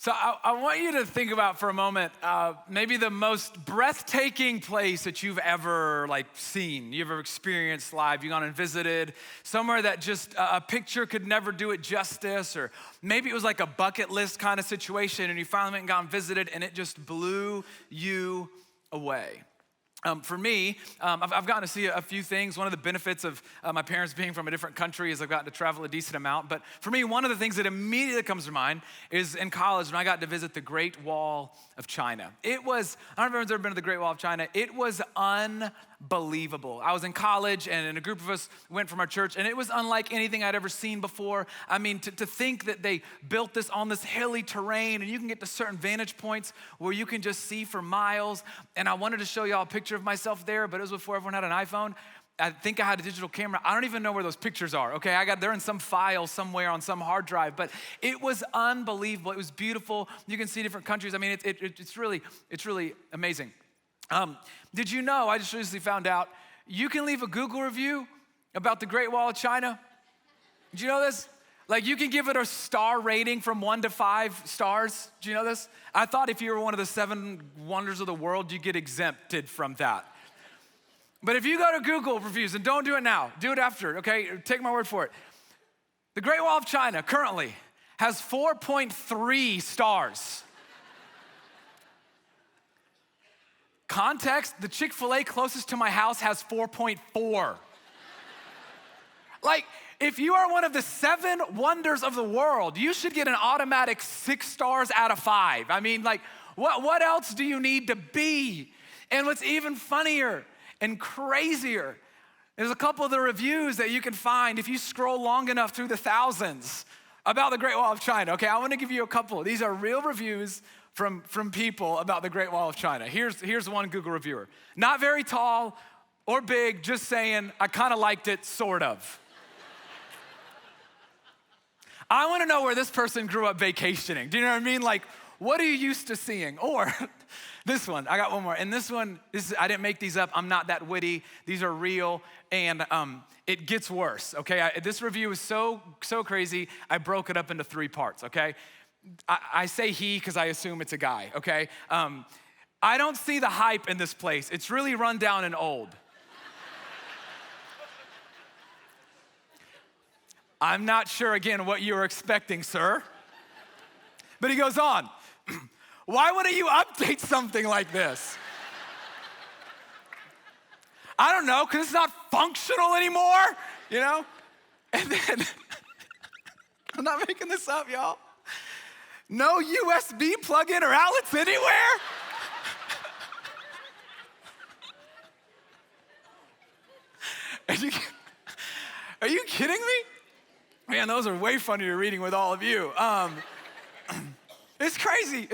So I want you to think about for a moment, maybe the most breathtaking place that you've ever seen, you've ever experienced live. You've gone and visited somewhere that just a picture could never do it justice, or maybe it was like a bucket list kind of situation and you finally went and gone and visited and it just blew you away. For me, I've gotten to see a few things. One of the benefits of my parents being from a different country is I've gotten to travel a decent amount. But for me, one of the things that immediately comes to mind is in college when I got to visit the Great Wall of China. It was, I don't know if anyone's ever been to the Great Wall of China. It was unbelievable. I was in college and a group of us went from our church and it was unlike anything I'd ever seen before. I mean, to think that they built this on this hilly terrain and you can get to certain vantage points where you can just see for miles. And I wanted to show y'all a picture of myself there, but it was before everyone had an iPhone. I think I had a digital camera. I don't even know where those pictures are, okay? They're in some file somewhere on some hard drive, but it was unbelievable. It was beautiful. You can see different countries. I mean, it's really amazing. Did you know, I just recently found out, you can leave a Google review about the Great Wall of China? Did you know this? You can give it a star rating from 1 to 5 stars. Do you know this? I thought if you were one of the 7 wonders of the world, you get exempted from that. But if you go to Google reviews, and don't do it now, do it after, okay? Take my word for it. The Great Wall of China currently has 4.3 stars. Context, the Chick-fil-A closest to my house has 4.4. If you are one of the 7 wonders of the world, you should get an automatic 6 stars out of 5. I mean, what else do you need to be? And what's even funnier and crazier, there's a couple of the reviews that you can find if you scroll long enough through the thousands about the Great Wall of China. Okay, I want to give you a couple. These are real reviews from people about the Great Wall of China. Here's one Google reviewer. Not very tall or big, just saying, I kind of liked it, sort of. I want to know where this person grew up vacationing. Do you know what I mean? What are you used to seeing? Or this one, I got one more. And this one, I didn't make these up. I'm not that witty. These are real. And it gets worse, okay? This review is so crazy, I broke it up into 3 parts, okay? I say he because I assume it's a guy, okay? I don't see the hype in this place. It's really run down and old. I'm not sure, again, what you were expecting, sir. But he goes on. Why wouldn't you update something like this? I don't know, because it's not functional anymore, you know? And then, I'm not making this up, y'all. No USB plug-in or outlets anywhere? Are you kidding me? Man, those are way funnier reading with all of you. It's crazy.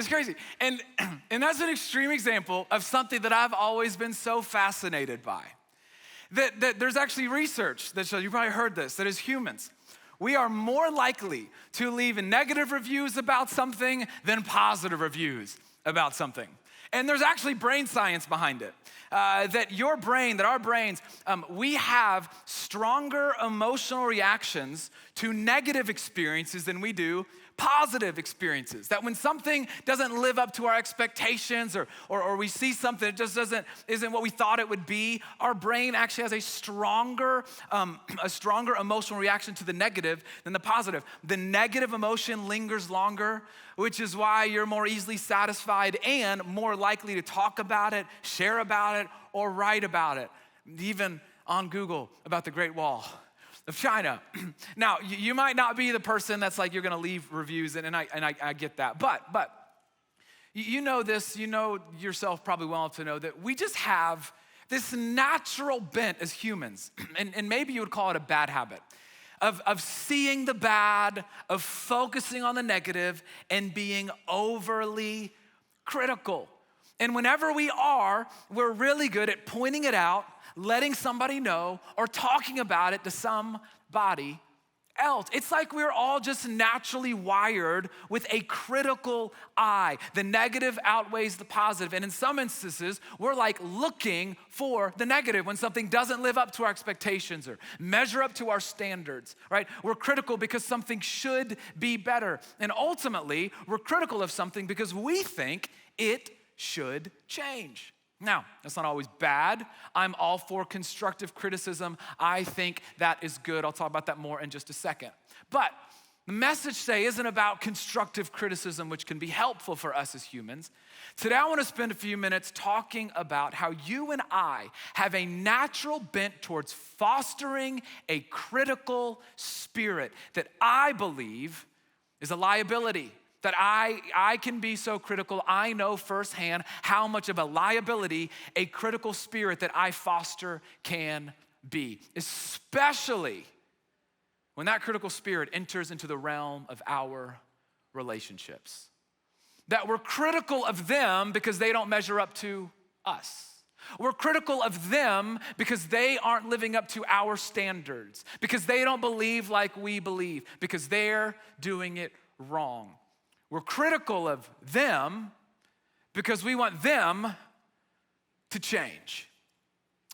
And that's an extreme example of something that I've always been so fascinated by. That there's actually research that shows, you probably heard this, that as humans, we are more likely to leave negative reviews about something than positive reviews about something. And there's actually brain science behind it. That our brains, we have stronger emotional reactions to negative experiences than we do positive experiences. That when something doesn't live up to our expectations or we see something that just isn't what we thought it would be, our brain actually has a stronger emotional reaction to the negative than the positive. The negative emotion lingers longer, which is why you're more easily satisfied and more likely to talk about it, share about it, or write about it, even on Google about the Great Wall of China. Now, you might not be the person that's you're gonna leave reviews, and I get that, but you know this, you know yourself probably well enough to know that we just have this natural bent as humans, and maybe you would call it a bad habit, of seeing the bad, of focusing on the negative, and being overly critical. And whenever we're really good at pointing it out, letting somebody know, or talking about it to somebody else. It's like we're all just naturally wired with a critical eye. The negative outweighs the positive. And in some instances, we're like looking for the negative when something doesn't live up to our expectations or measure up to our standards, right? We're critical because something should be better. And ultimately, we're critical of something because we think it should change. Now, that's not always bad. I'm all for constructive criticism. I think that is good. I'll talk about that more in just a second. But the message today isn't about constructive criticism, which can be helpful for us as humans. Today, I want to spend a few minutes talking about how you and I have a natural bent towards fostering a critical spirit that I believe is a liability. That I can be so critical, I know firsthand how much of a liability a critical spirit that I foster can be, especially when that critical spirit enters into the realm of our relationships. That we're critical of them because they don't measure up to us. We're critical of them because they aren't living up to our standards, because they don't believe like we believe, because they're doing it wrong. We're critical of them because we want them to change.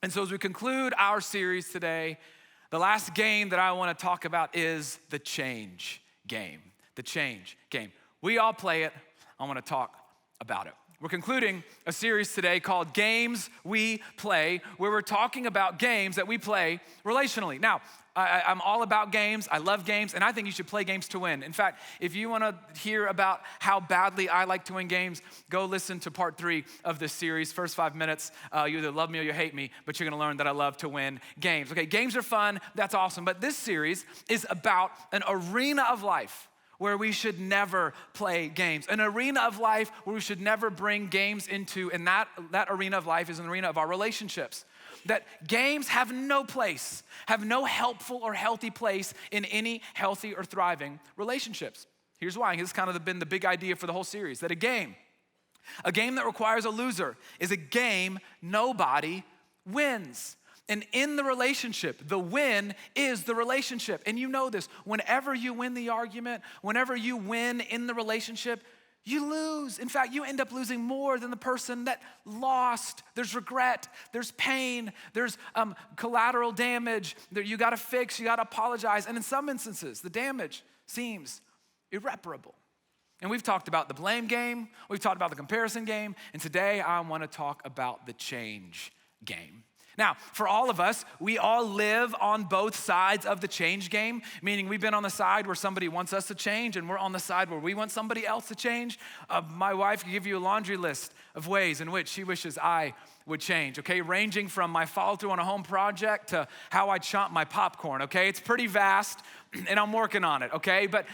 And so as we conclude our series today, the last game that I want to talk about is the change game. The change game. We all play it. I want to talk about it. We're concluding a series today called Games We Play, where we're talking about games that we play relationally. Now, I'm all about games. I love games, and I think you should play games to win. In fact, if you want to hear about how badly I like to win games, go listen to part 3 of this series. First 5 minutes, you either love me or you hate me, but you're going to learn that I love to win games. Okay, games are fun. That's awesome. But this series is about an arena of life where we should never play games. An arena of life where we should never bring games into, and that arena of life is an arena of our relationships. That games have no place, have no helpful or healthy place in any healthy or thriving relationships. Here's why. This has kind of been the big idea for the whole series, that a game that requires a loser is a game nobody wins. And in the relationship, the win is the relationship. And you know this, whenever you win the argument, whenever you win in the relationship, you lose. In fact, you end up losing more than the person that lost. There's regret, there's pain, there's collateral damage that you gotta fix, you gotta apologize. And in some instances, the damage seems irreparable. And we've talked about the blame game, we've talked about the comparison game, and today I wanna talk about the change game. Now, for all of us, we all live on both sides of the change game, meaning we've been on the side where somebody wants us to change, and we're on the side where we want somebody else to change. My wife can give you a laundry list of ways in which she wishes I would change, okay? Ranging from my follow through on a home project to how I chomp my popcorn, okay? It's pretty vast, and I'm working on it, okay? But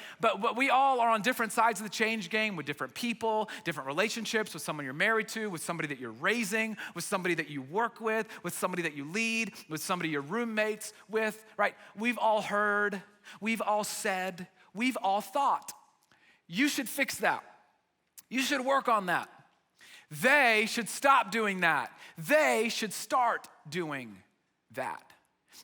we all are on different sides of the change game with different people, different relationships, with someone you're married to, with somebody that you're raising, with somebody that you work with somebody that you lead, with somebody you're roommates with, right? We've all heard, we've all said, we've all thought. You should fix that. You should work on that. They should stop doing that. They should start doing that.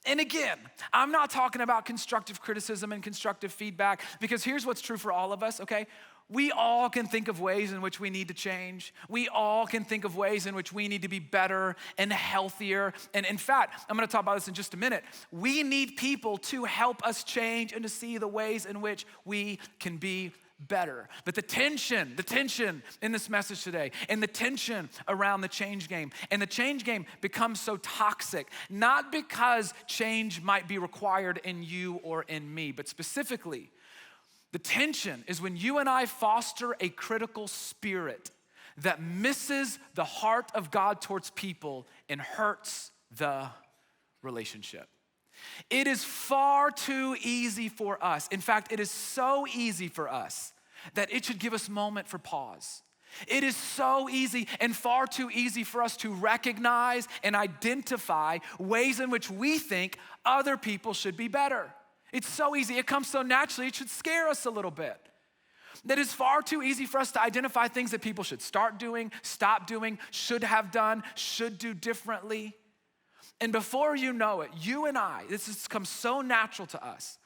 And again, I'm not talking about constructive criticism and constructive feedback, because here's what's true for all of us, okay? We all can think of ways in which we need to change. We all can think of ways in which we need to be better and healthier. And in fact, I'm gonna talk about this in just a minute. We need people to help us change and to see the ways in which we can be better. But the tension in this message today, and the tension around the change game, and the change game becomes so toxic, not because change might be required in you or in me, but specifically, the tension is when you and I foster a critical spirit that misses the heart of God towards people and hurts the relationship. It is far too easy for us. In fact, it is so easy for us that it should give us a moment for pause. It is so easy and far too easy for us to recognize and identify ways in which we think other people should be better. It's so easy, it comes so naturally, it should scare us a little bit. That is far too easy for us to identify things that people should start doing, stop doing, should have done, should do differently. And before you know it, you and I, this has come so natural to us,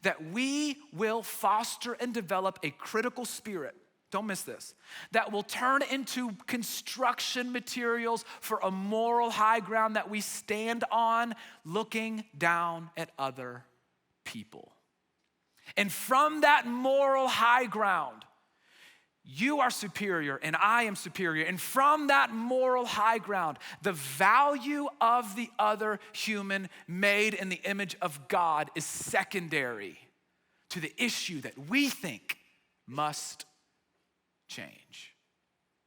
that we will foster and develop a critical spirit, don't miss this, that will turn into construction materials for a moral high ground that we stand on looking down at other people. And from that moral high ground, you are superior and I am superior. And from that moral high ground, the value of the other human made in the image of God is secondary to the issue that we think must change.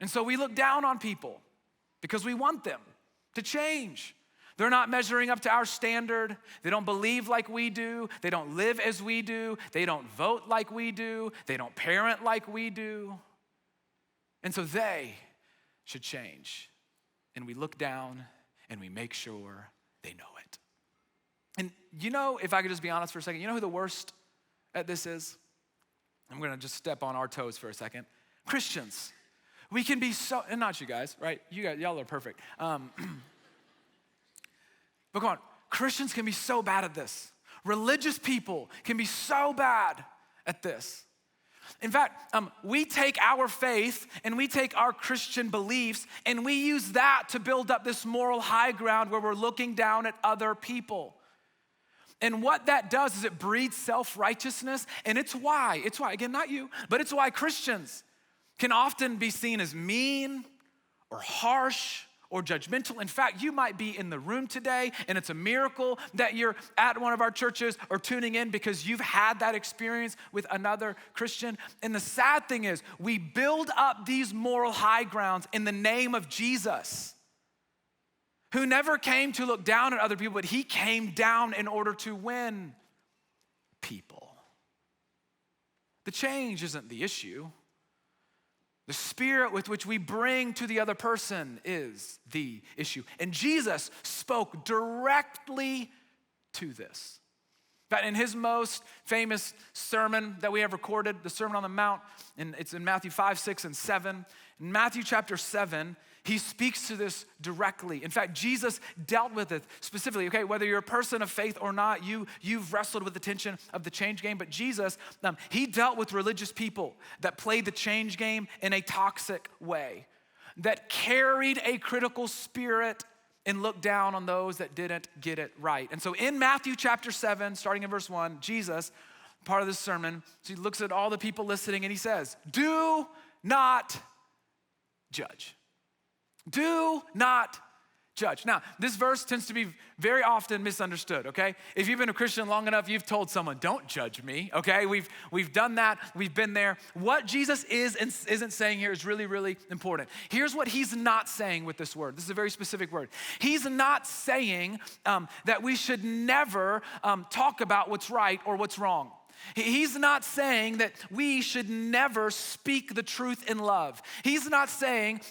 And so we look down on people because we want them to change. They're not measuring up to our standard. They don't believe like we do. They don't live as we do. They don't vote like we do. They don't parent like we do. And so they should change. And we look down and we make sure they know it. And you know, if I could just be honest for a second, you know who the worst at this is? I'm gonna just step on our toes for a second. Christians. We can be so, and not you guys, right? Y'all are perfect. But come on, Christians can be so bad at this. Religious people can be so bad at this. In fact, we take our faith and we take our Christian beliefs and we use that to build up this moral high ground where we're looking down at other people. And what that does is it breeds self-righteousness, and it's why, again, not you, but it's why Christians can often be seen as mean or harsh or judgmental. In fact, you might be in the room today and it's a miracle that you're at one of our churches or tuning in because you've had that experience with another Christian. And the sad thing is we build up these moral high grounds in the name of Jesus, who never came to look down at other people, but he came down in order to win people. The change isn't the issue. The spirit with which we bring to the other person is the issue. And Jesus spoke directly to this. But in his most famous sermon that we have recorded, the Sermon on the Mount, and it's in Matthew 5, 6, and 7. In Matthew chapter 7, he speaks to this directly. In fact, Jesus dealt with it specifically. Okay, whether you're a person of faith or not, you've wrestled with the tension of the change game. But Jesus, he dealt with religious people that played the change game in a toxic way, that carried a critical spirit and looked down on those that didn't get it right. And so in Matthew chapter 7, starting in verse 1, Jesus, part of this sermon, so he looks at all the people listening and he says, do not judge. Do not judge. Now, this verse tends to be very often misunderstood, okay? If you've been a Christian long enough, you've told someone, don't judge me, okay? We've done that, we've been there. What Jesus is and isn't saying here is really, really important. Here's what he's not saying with this word. This is a very specific word. He's not saying that we should never talk about what's right or what's wrong. He's not saying that we should never speak the truth in love. He's not saying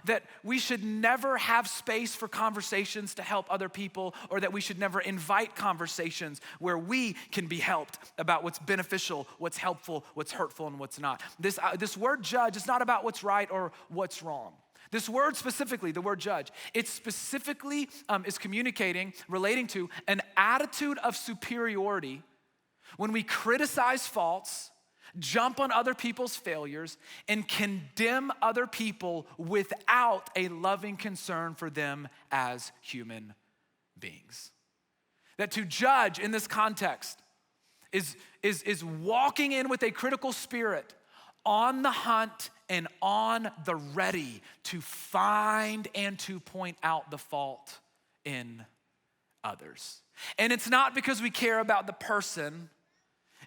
that we should never have space for conversations to help other people, or that we should never invite conversations where we can be helped about what's beneficial, what's helpful, what's hurtful, and what's not. This word judge is not about what's right or what's wrong. This word specifically, the word judge, it specifically is relating to an attitude of superiority when we criticize faults, jump on other people's failures, and condemn other people without a loving concern for them as human beings. That to judge in this context is walking in with a critical spirit, on the hunt and on the ready to find and to point out the fault in others. And it's not because we care about the person.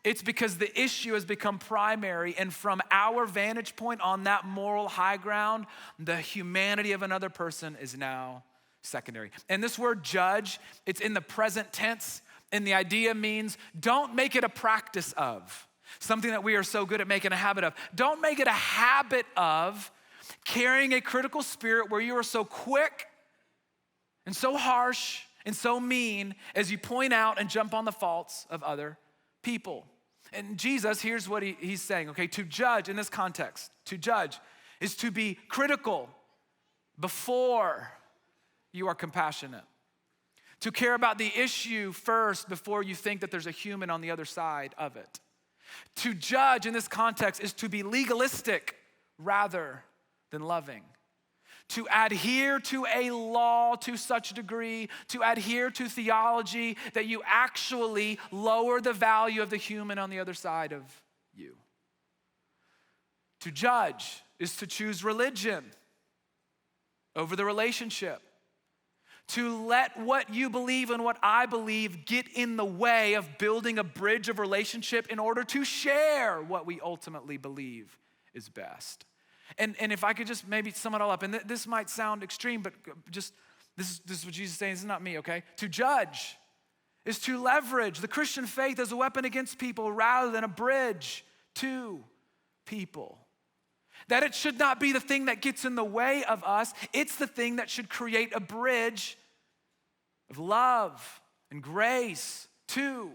It's because the issue has become primary, and from our vantage point on that moral high ground, the humanity of another person is now secondary. And this word judge, it's in the present tense, and the idea means don't make it a practice of, something that we are so good at making a habit of. Don't make it a habit of carrying a critical spirit where you are so quick and so harsh and so mean as you point out and jump on the faults of other people. And Jesus, here's what he's saying, okay? To judge in this context, to judge is to be critical before you are compassionate. To care about the issue first before you think that there's a human on the other side of it. To judge in this context is to be legalistic rather than loving. To adhere to a law to such a degree, to adhere to theology that you actually lower the value of the human on the other side of you. To judge is to choose religion over the relationship. To let what you believe and what I believe get in the way of building a bridge of relationship in order to share what we ultimately believe is best. And if I could just maybe sum it all up, and this might sound extreme, but just this is what Jesus is saying. This is not me, okay? To judge is to leverage the Christian faith as a weapon against people rather than a bridge to people. That it should not be the thing that gets in the way of us. It's the thing that should create a bridge of love and grace to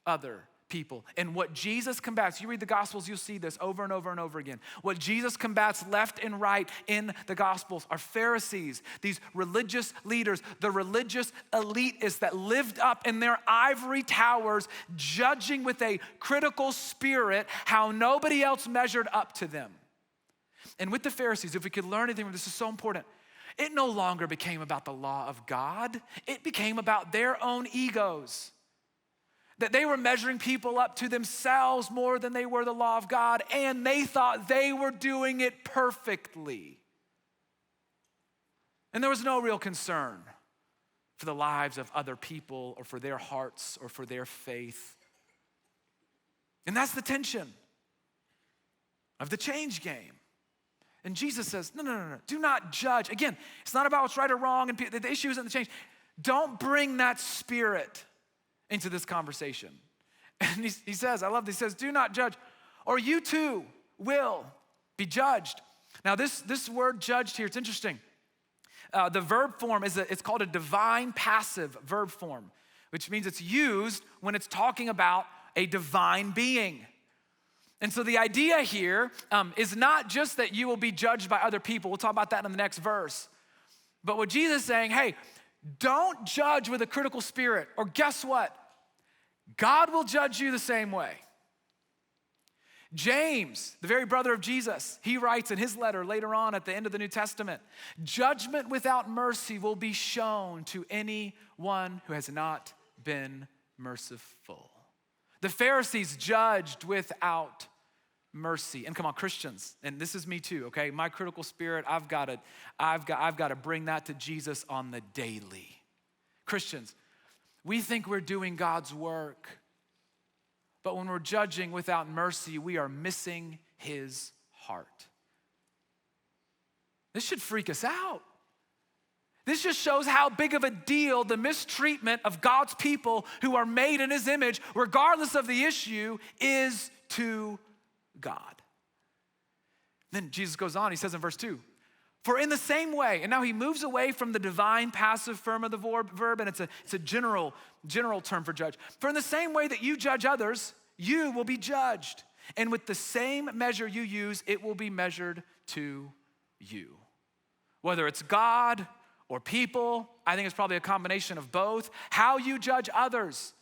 other people. And what Jesus combats, you read the Gospels, you'll see this over and over and over again. What Jesus combats left and right in the Gospels are Pharisees, these religious leaders, the religious elitists that lived up in their ivory towers, judging with a critical spirit how nobody else measured up to them. And with the Pharisees, if we could learn anything from this, is so important. It no longer became about the law of God. It became about their own egos. That they were measuring people up to themselves more than they were the law of God, and they thought they were doing it perfectly. And there was no real concern for the lives of other people or for their hearts or for their faith. And that's the tension of the change game. And Jesus says, no, do not judge. Again, it's not about what's right or wrong, and the issue isn't the change. Don't bring that spirit into this conversation. And he says, I love this, he says, do not judge, or you too will be judged. Now this word judged here, it's interesting. The verb form it's called a divine passive verb form, which means it's used when it's talking about a divine being. And so the idea here is not just that you will be judged by other people. We'll talk about that in the next verse. But what Jesus is saying, hey, don't judge with a critical spirit, or guess what? God will judge you the same way. James, the very brother of Jesus, he writes in his letter later on at the end of the New Testament, judgment without mercy will be shown to anyone who has not been merciful. The Pharisees judged without mercy. And come on, Christians, and this is me too, okay? My critical spirit, I've got to bring that to Jesus on the daily. Christians, we think we're doing God's work, but when we're judging without mercy, we are missing his heart. This should freak us out. This just shows how big of a deal the mistreatment of God's people who are made in his image, regardless of the issue, is to God. Then Jesus goes on, he says in verse 2, for in the same way, and now he moves away from the divine passive form of the verb, and it's a general term for judge. For in the same way that you judge others, you will be judged. And with the same measure you use, it will be measured to you. Whether it's God or people, I think it's probably a combination of both. How you judge others,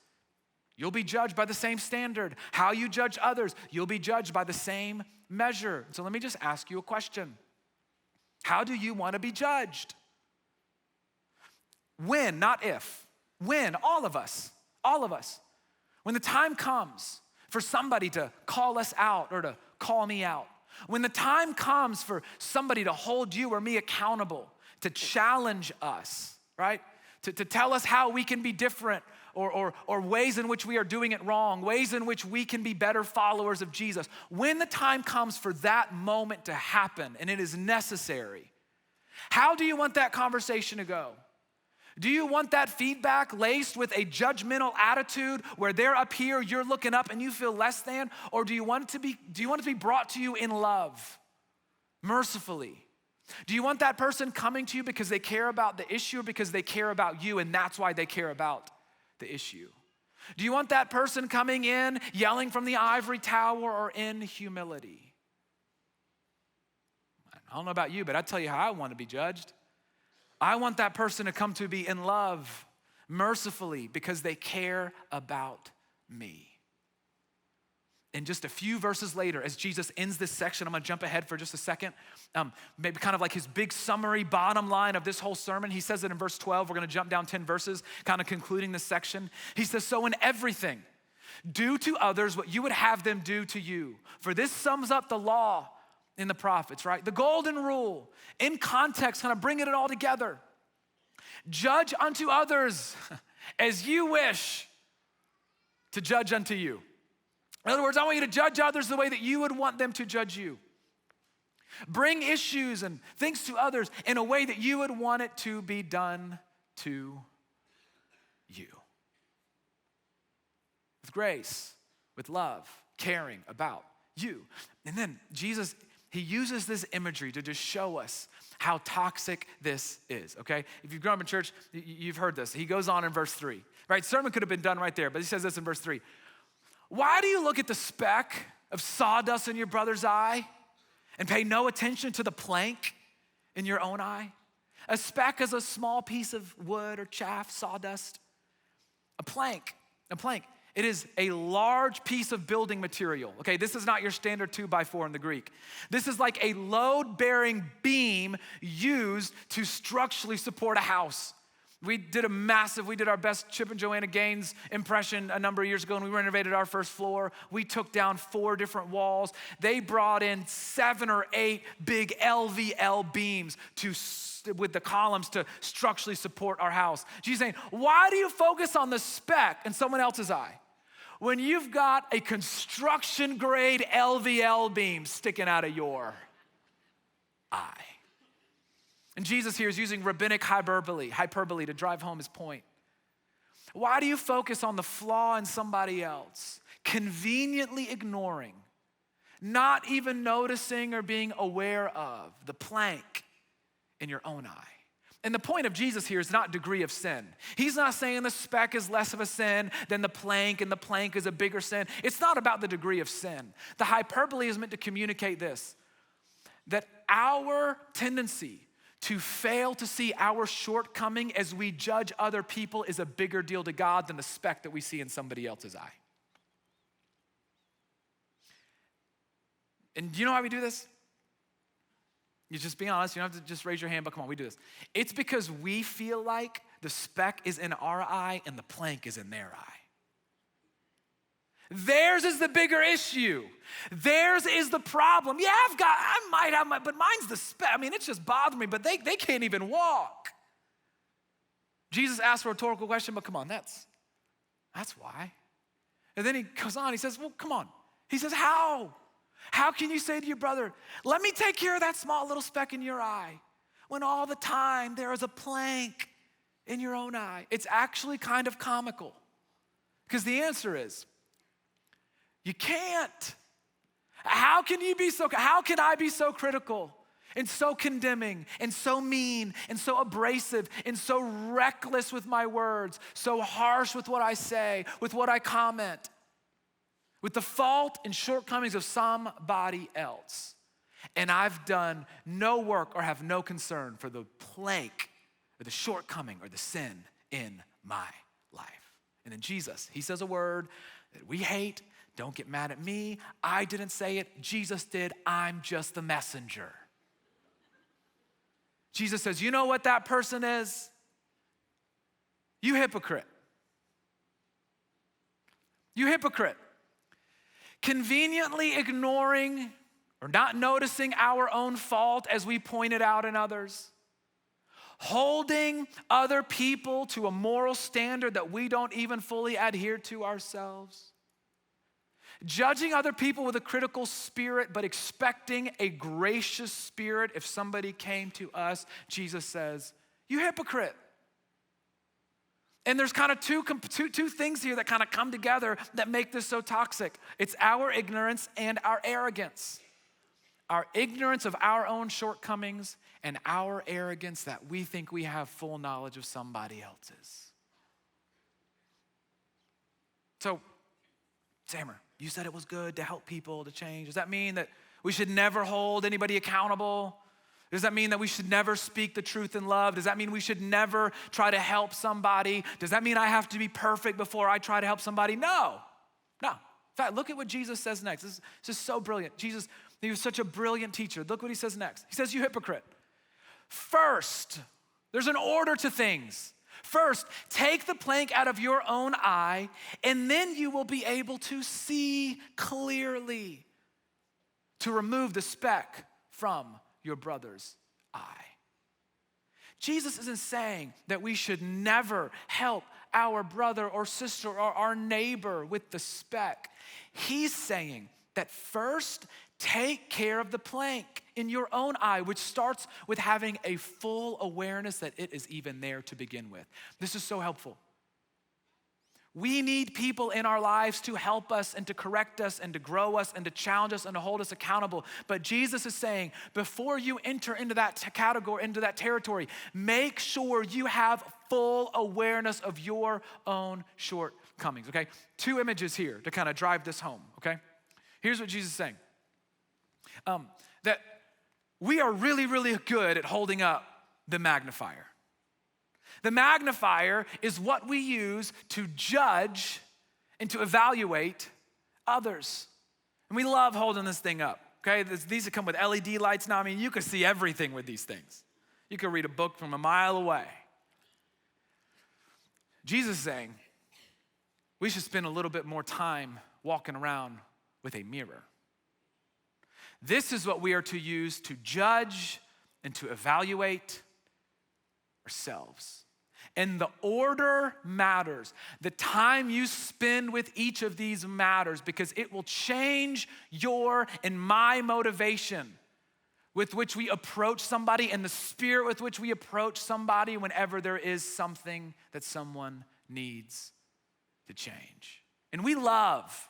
you'll be judged by the same standard. How you judge others, you'll be judged by the same measure. So let me just ask you a question. How do you want to be judged? When, not if. When, all of us. When the time comes for somebody to call us out or to call me out. When the time comes for somebody to hold you or me accountable, to challenge us, right? To tell us how we can be different or ways in which we are doing it wrong, ways in which we can be better followers of Jesus. When the time comes for that moment to happen, and it is necessary, how do you want that conversation to go? Do you want that feedback laced with a judgmental attitude where they're up here, you're looking up and you feel less than? Or do you want it to be brought to you in love, mercifully? Do you want that person coming to you because they care about the issue or because they care about you and that's why they care about the issue? Do you want that person coming in yelling from the ivory tower or in humility? I don't know about you, but I tell you how I want to be judged. I want that person to come to me in love, mercifully because they care about me. And just a few verses later, as Jesus ends this section, I'm gonna jump ahead for just a second, maybe kind of like his big summary, bottom line of this whole sermon. He says it in verse 12. We're gonna jump down 10 verses, kind of concluding this section. He says, so in everything, do to others what you would have them do to you. For this sums up the law in the prophets, right? The golden rule, in context, kind of bringing it all together. Judge unto others as you wish to judge unto you. In other words, I want you to judge others the way that you would want them to judge you. Bring issues and things to others in a way that you would want it to be done to you. With grace, with love, caring about you. And then Jesus, he uses this imagery to just show us how toxic this is, okay? If you've grown up in church, you've heard this. He goes on in verse 3, right? Sermon could have been done right there, but he says this in verse 3. Why do you look at the speck of sawdust in your brother's eye and pay no attention to the plank in your own eye? A speck is a small piece of wood or chaff, sawdust. A plank. It is a large piece of building material. Okay, this is not your standard 2x4 in the Greek. This is like a load-bearing beam used to structurally support a house. We did our best Chip and Joanna Gaines impression a number of years ago, and we renovated our first floor. We took down 4 different walls. They brought in 7 or 8 big LVL beams with the columns to structurally support our house. Jesus saying, why do you focus on the speck in someone else's eye when you've got a construction grade LVL beam sticking out of your eye? And Jesus here is using rabbinic hyperbole to drive home his point. Why do you focus on the flaw in somebody else, conveniently ignoring, not even noticing or being aware of the plank in your own eye? And the point of Jesus here is not degree of sin. He's not saying the speck is less of a sin than the plank and the plank is a bigger sin. It's not about the degree of sin. The hyperbole is meant to communicate this, that our tendency to fail to see our shortcoming as we judge other people is a bigger deal to God than the speck that we see in somebody else's eye. And do you know how we do this? You just be honest, you don't have to just raise your hand, but come on, we do this. It's because we feel like the speck is in our eye and the plank is in their eye. Theirs is the bigger issue. Theirs is the problem. Yeah, I might have but mine's the speck. I mean, it's just bothering me, but they can't even walk. Jesus asked a rhetorical question, but come on, that's why. And then he goes on, he says, well, come on. He says, how? How can you say to your brother, let me take care of that small little speck in your eye, when all the time there is a plank in your own eye? It's actually kind of comical, because the answer is, you can't. How can I be so critical and so condemning and so mean and so abrasive and so reckless with my words, so harsh with what I say, with what I comment, with the fault and shortcomings of somebody else, and I've done no work or have no concern for the plank or the shortcoming or the sin in my life? And then Jesus, he says a word that we hate. Don't get mad at me. I didn't say it. Jesus did. I'm just the messenger. Jesus says, you know what that person is? You hypocrite. You hypocrite. Conveniently ignoring or not noticing our own fault as we point it out in others. Holding other people to a moral standard that we don't even fully adhere to ourselves. Judging other people with a critical spirit, but expecting a gracious spirit if somebody came to us. Jesus says, you hypocrite. And there's kind of two things here that kind of come together that make this so toxic. It's our ignorance and our arrogance. Our ignorance of our own shortcomings and our arrogance that we think we have full knowledge of somebody else's. So, Sammer, you said it was good to help people to change. Does that mean that we should never hold anybody accountable Does that mean that we should never speak the truth in love? Does that mean we should never try to help somebody? Does that mean I have to be perfect before I try to help somebody? No. In fact, look at what Jesus says next. This is so brilliant. Jesus, he was such a brilliant teacher. Look what he says next. He says, you hypocrite. First, there's an order to things. First, take the plank out of your own eye, and then you will be able to see clearly, to remove the speck from your brother's eye. Jesus isn't saying that we should never help our brother or sister or our neighbor with the speck. He's saying that first, take care of the plank in your own eye, which starts with having a full awareness that it is even there to begin with. This is so helpful. We need people in our lives to help us and to correct us and to grow us and to challenge us and to hold us accountable. But Jesus is saying, before you enter into that category, into that territory, make sure you have full awareness of your own shortcomings, okay? 2 images here to kind of drive this home, okay? Here's what Jesus is saying. That we are really, really good at holding up the magnifier. The magnifier is what we use to judge and to evaluate others. And we love holding this thing up, okay? These come with LED lights now. I mean, you can see everything with these things. You can read a book from a mile away. Jesus is saying we should spend a little bit more time walking around with a mirror. This is what we are to use to judge and to evaluate ourselves. And the order matters. The time you spend with each of these matters because it will change your and my motivation with which we approach somebody and the spirit with which we approach somebody whenever there is something that someone needs to change. And we love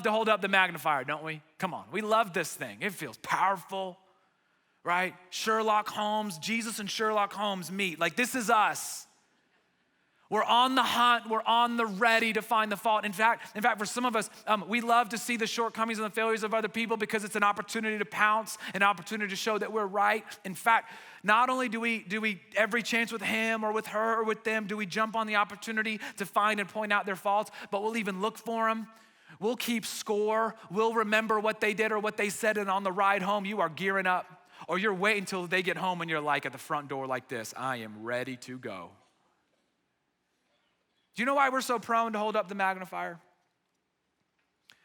to hold up the magnifier, don't we? Come on, we love this thing. It feels powerful, right? Sherlock Holmes, Jesus and Sherlock Holmes meet. Like, this is us. We're on the hunt. We're on the ready to find the fault. In fact, for some of us, we love to see the shortcomings and the failures of other people because it's an opportunity to pounce, an opportunity to show that we're right. In fact, not only do we every chance with him or with her or with them, do we jump on the opportunity to find and point out their faults, but we'll even look for them. We'll keep score. We'll remember what they did or what they said, and on the ride home, you are gearing up. Or you're waiting until they get home and you're like at the front door like this, I am ready to go. Do you know why we're so prone to hold up the magnifier?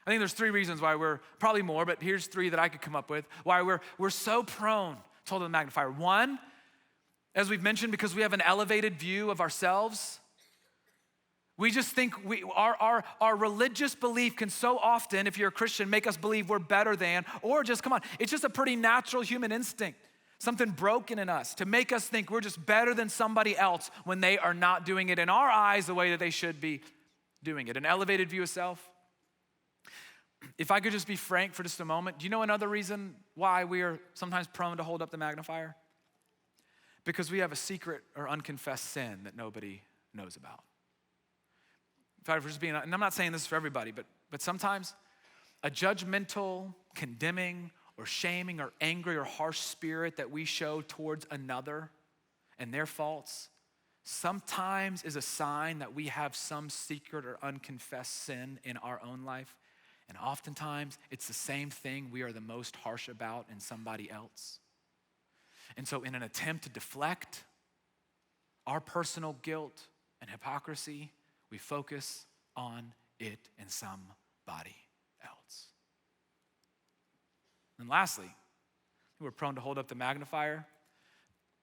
I think there's 3 reasons why we're, probably more, but here's 3 that I could come up with, why we're so prone to hold up the magnifier. 1, as we've mentioned, because we have an elevated view of ourselves. We just think our religious belief can so often, if you're a Christian, make us believe we're better than, or just, come on, it's just a pretty natural human instinct, something broken in us, to make us think we're just better than somebody else when they are not doing it in our eyes the way that they should be doing it. An elevated view of self. If I could just be frank for just a moment, do you know another reason why we are sometimes prone to hold up the magnifier? Because we have a secret or unconfessed sin that nobody knows about. If I were just being, and I'm not saying this for everybody, but sometimes a judgmental, condemning, or shaming, or angry, or harsh spirit that we show towards another and their faults sometimes is a sign that we have some secret or unconfessed sin in our own life. And oftentimes, it's the same thing we are the most harsh about in somebody else. And so in an attempt to deflect our personal guilt and hypocrisy, we focus on it in somebody else. And lastly, we're prone to hold up the magnifier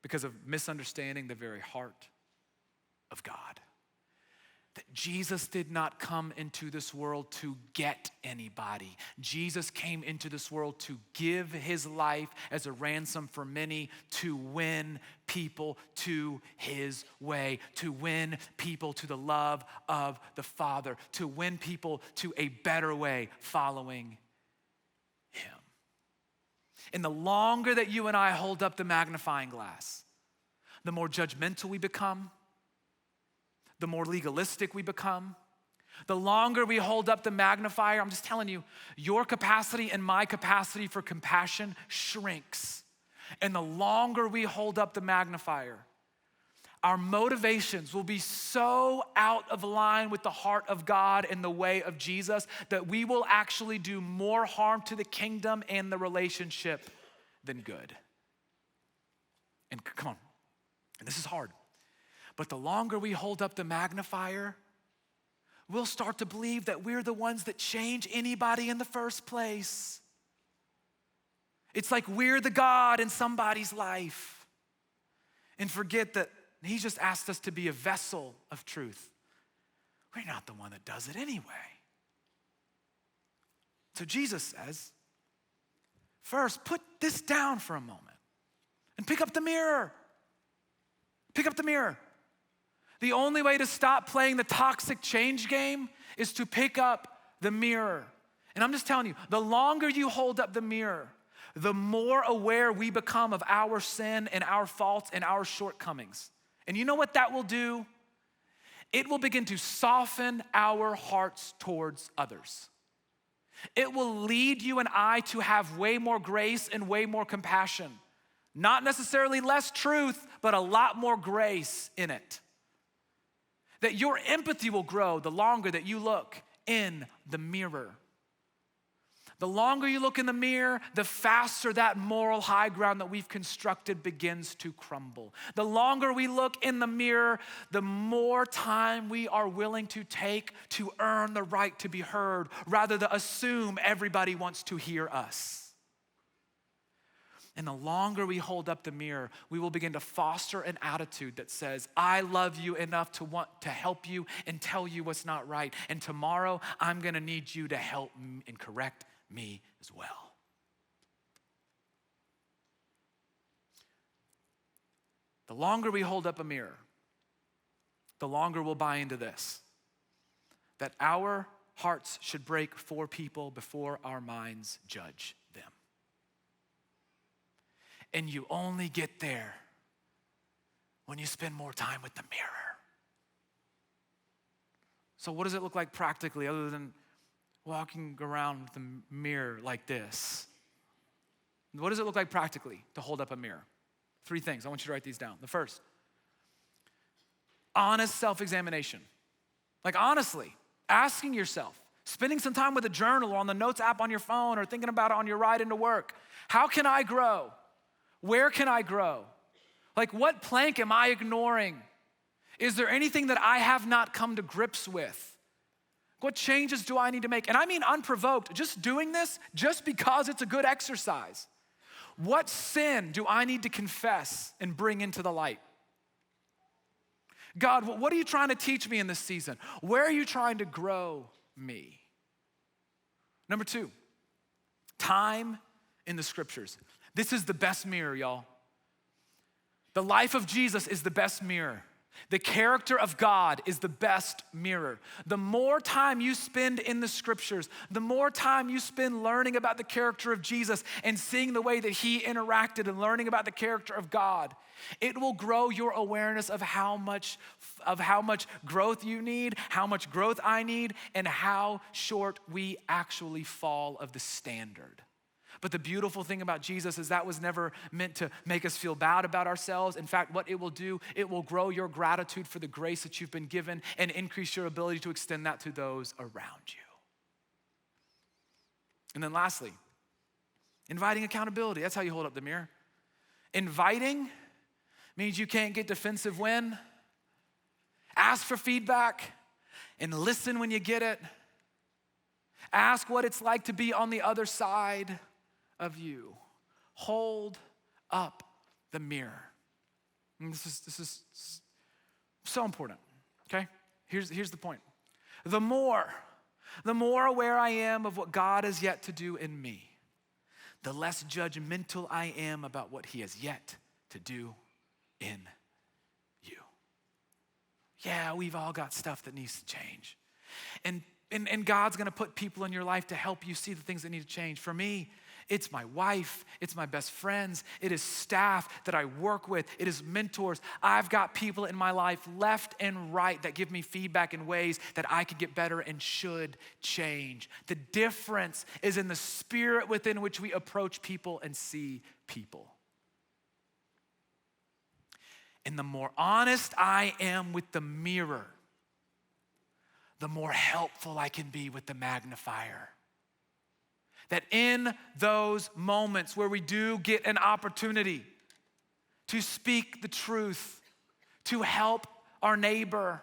because of misunderstanding the very heart of God. That Jesus did not come into this world to get anybody. Jesus came into this world to give his life as a ransom for many, to win people to his way, to win people to the love of the Father, to win people to a better way following him. And the longer that you and I hold up the magnifying glass, the more judgmental we become, the more legalistic we become. The longer we hold up the magnifier, I'm just telling you, your capacity and my capacity for compassion shrinks And the longer we hold up the magnifier, our motivations will be so out of line with the heart of God and the way of Jesus that we will actually do more harm to the kingdom and the relationship than good. And come on, this is hard. But the longer we hold up the magnifier, we'll start to believe that we're the ones that change anybody in the first place. It's like we're the God in somebody's life. And forget that He's just asked us to be a vessel of truth. We're not the one that does it anyway. So Jesus says, first, put this down for a moment and pick up the mirror. Pick up the mirror. The only way to stop playing the toxic change game is to pick up the mirror. And I'm just telling you, the longer you hold up the mirror, the more aware we become of our sin and our faults and our shortcomings. And you know what that will do? It will begin to soften our hearts towards others. It will lead you and I to have way more grace and way more compassion. Not necessarily less truth, but a lot more grace in it. That your empathy will grow the longer that you look in the mirror. The longer you look in the mirror, the faster that moral high ground that we've constructed begins to crumble. The longer we look in the mirror, the more time we are willing to take to earn the right to be heard, rather than assume everybody wants to hear us. And the longer we hold up the mirror, we will begin to foster an attitude that says, I love you enough to want to help you and tell you what's not right. And tomorrow, I'm gonna need you to help and correct me as well. The longer we hold up a mirror, the longer we'll buy into this, that our hearts should break for people before our minds judge them. And you only get there when you spend more time with the mirror. So what does it look like practically other than walking around with a mirror like this? What does it look like practically to hold up a mirror? 3 things. I want you to write these down. The first, honest self-examination. Like honestly, asking yourself, spending some time with a journal or on the notes app on your phone or thinking about it on your ride into work. How can I grow? Where can I grow? Like what plank am I ignoring? Is there anything that I have not come to grips with? What changes do I need to make? And I mean unprovoked, just doing this just because it's a good exercise. What sin do I need to confess and bring into the light? God, what are you trying to teach me in this season? Where are you trying to grow me? Number 2, time in the scriptures. This is the best mirror, y'all. The life of Jesus is the best mirror. The character of God is the best mirror. The more time you spend in the scriptures, the more time you spend learning about the character of Jesus and seeing the way that He interacted and learning about the character of God, it will grow your awareness of how much growth you need, how much growth I need, and how short we actually fall of the standard. But the beautiful thing about Jesus is that was never meant to make us feel bad about ourselves. In fact, what it will do, it will grow your gratitude for the grace that you've been given and increase your ability to extend that to those around you. And then lastly, inviting accountability. That's how you hold up the mirror. Inviting means you can't get defensive when. Ask for feedback and listen when you get it. Ask what it's like to be on the other side of you. Hold up the mirror. And this is so important, okay? Here's the point. The more aware I am of what God has yet to do in me, the less judgmental I am about what He has yet to do in you. Yeah, we've all got stuff that needs to change. And God's gonna put people in your life to help you see the things that need to change. For me, it's my wife, it's my best friends, it is staff that I work with, it is mentors. I've got people in my life left and right that give me feedback in ways that I could get better and should change. The difference is in the spirit within which we approach people and see people. And the more honest I am with the mirror, the more helpful I can be with the magnifier. That in those moments where we do get an opportunity to speak the truth, to help our neighbor,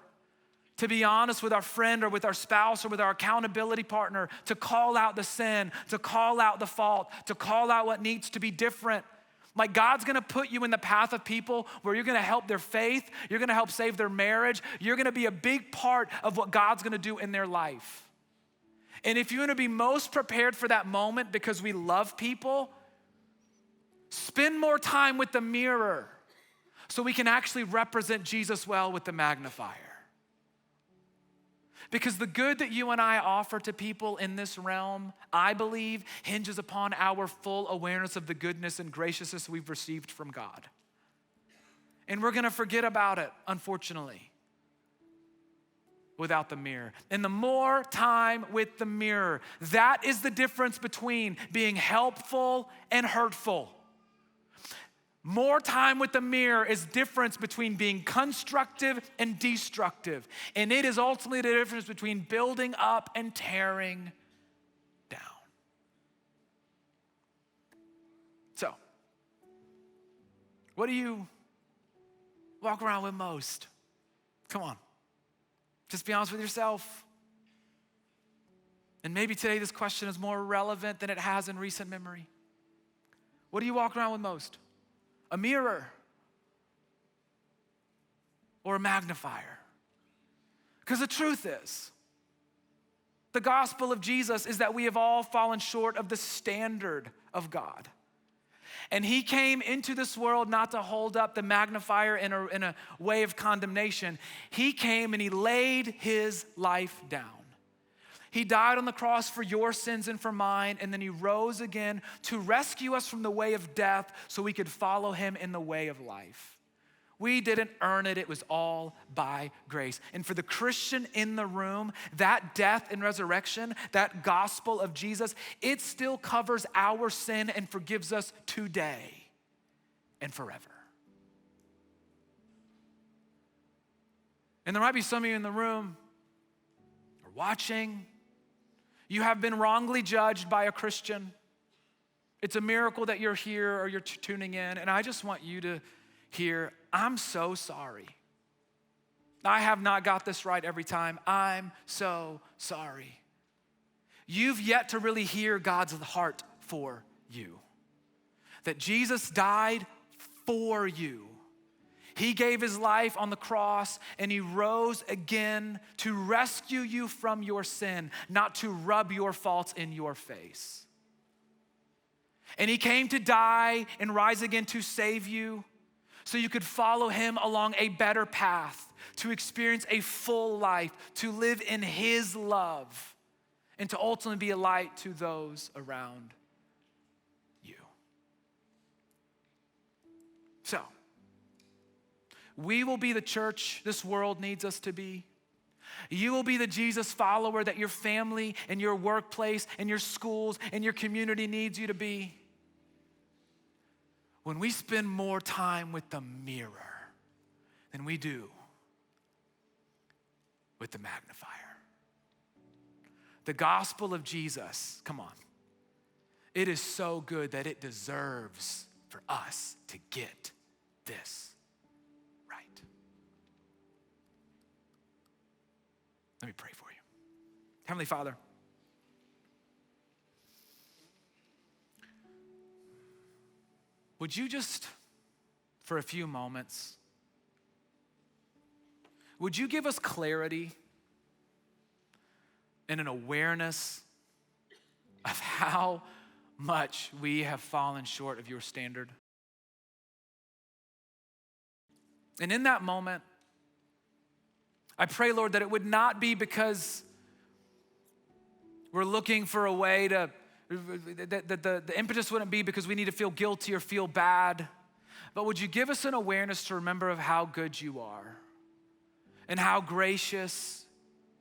to be honest with our friend or with our spouse or with our accountability partner, to call out the sin, to call out the fault, to call out what needs to be different. Like God's gonna put you in the path of people where you're gonna help their faith, you're gonna help save their marriage, you're gonna be a big part of what God's gonna do in their life. And if you're gonna be most prepared for that moment because we love people, spend more time with the mirror so we can actually represent Jesus well with the magnifier. Because the good that you and I offer to people in this realm, I believe, hinges upon our full awareness of the goodness and graciousness we've received from God. And we're gonna forget about it, unfortunately, without the mirror. And the more time with the mirror, that is the difference between being helpful and hurtful. More time with the mirror is difference between being constructive and destructive. And it is ultimately the difference between building up and tearing down. So, what do you walk around with most? Come on. Just be honest with yourself. And maybe today this question is more relevant than it has in recent memory. What do you walk around with most? A mirror or a magnifier? Because the truth is, the gospel of Jesus is that we have all fallen short of the standard of God. And he came into this world not to hold up the magnifier in a way of condemnation. He came and he laid his life down. He died on the cross for your sins and for mine, and then he rose again to rescue us from the way of death so we could follow him in the way of life. We didn't earn it, it was all by grace. And for the Christian in the room, that death and resurrection, that gospel of Jesus, it still covers our sin and forgives us today and forever. And there might be some of you in the room or watching, you have been wrongly judged by a Christian. It's a miracle that you're here or you're tuning in, and I just want you to hear, I'm so sorry. I have not got this right every time. I'm so sorry. You've yet to really hear God's heart for you. That Jesus died for you. He gave his life on the cross and he rose again to rescue you from your sin, not to rub your faults in your face. And he came to die and rise again to save you so you could follow him along a better path, to experience a full life, to live in his love, and to ultimately be a light to those around you. So, we will be the church this world needs us to be. You will be the Jesus follower that your family and your workplace and your schools and your community needs you to be. When we spend more time with the mirror than we do with the magnifier. The gospel of Jesus, come on. It is so good that it deserves for us to get this right. Let me pray for you. Heavenly Father, would you just, for a few moments, would you give us clarity and an awareness of how much we have fallen short of your standard? And in that moment, I pray, Lord, that it would not be because we're looking for a way to, that the impetus wouldn't be because we need to feel guilty or feel bad, but would you give us an awareness to remember of how good you are and how gracious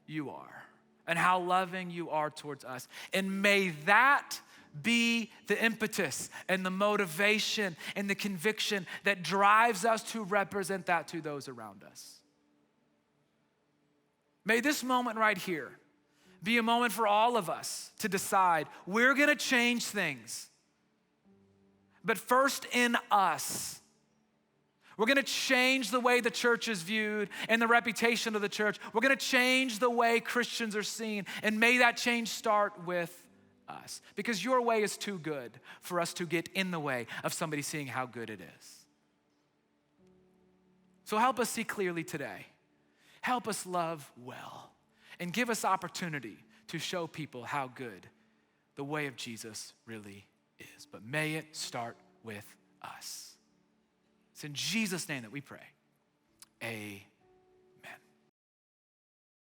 you are and how loving you are towards us. And may that be the impetus and the motivation and the conviction that drives us to represent that to those around us. May this moment right here be a moment for all of us to decide we're gonna change things, but first in us. We're gonna change the way the church is viewed and the reputation of the church. We're gonna change the way Christians are seen, and may that change start with us, because your way is too good for us to get in the way of somebody seeing how good it is. So help us see clearly today. Help us love well, and give us opportunity to show people how good the way of Jesus really is. But may it start with us. It's in Jesus' name that we pray. Amen.